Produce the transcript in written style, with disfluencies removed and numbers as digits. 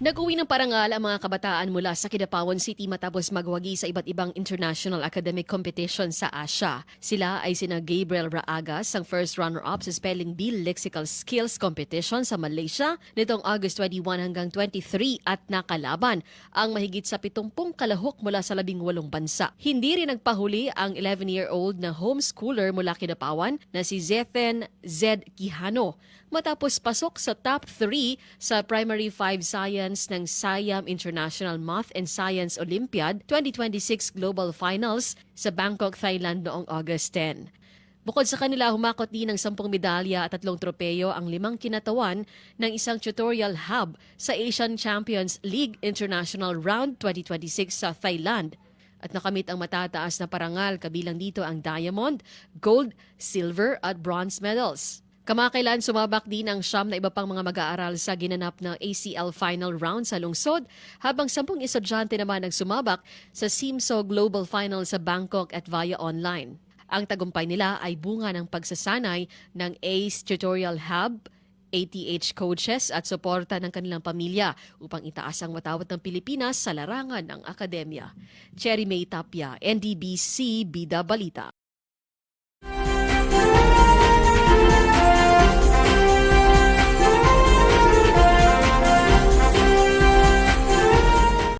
Nag-uwi ng parangal ang mga kabataan mula sa Kidapawan City matapos magwagi sa iba't ibang international academic competition sa Asia. Sila ay sina Gabriel Raagas, ang first runner-up sa Spelling Bee Lexical Skills Competition sa Malaysia nitong August 21 hanggang 23 at nakalaban ang mahigit sa 70 kalahok mula sa 18 bansa. Hindi rin nagpahuli ang 11-year-old na homeschooler mula Kidapawan na si Zethen Z. Quijano matapos pasok sa top 3 sa Primary 5 Science ng SIAM International Math and Science Olympiad 2026 Global Finals sa Bangkok, Thailand noong August 10. Bukod sa kanila, humakot din ng 10 medalya at 3 tropeyo ang 5 kinatawan ng isang tutorial hub sa Asian Champions League International Round 2026 sa Thailand. At nakamit ang matataas na parangal, kabilang dito ang diamond, gold, silver at bronze medals. Kamakailan sumabak din ang siyam na iba pang mga mag-aaral sa ginanap na ACL Final Round sa lungsod, habang 10 estudyante naman ang sumabak sa SIMSO Global Final sa Bangkok at via online. Ang tagumpay nila ay bunga ng pagsasanay ng ACE Tutorial Hub, ATH coaches at suporta ng kanilang pamilya upang itaas ang watawat ng Pilipinas sa larangan ng akademya. Cherry May Tapia, NDBC Bida Balita.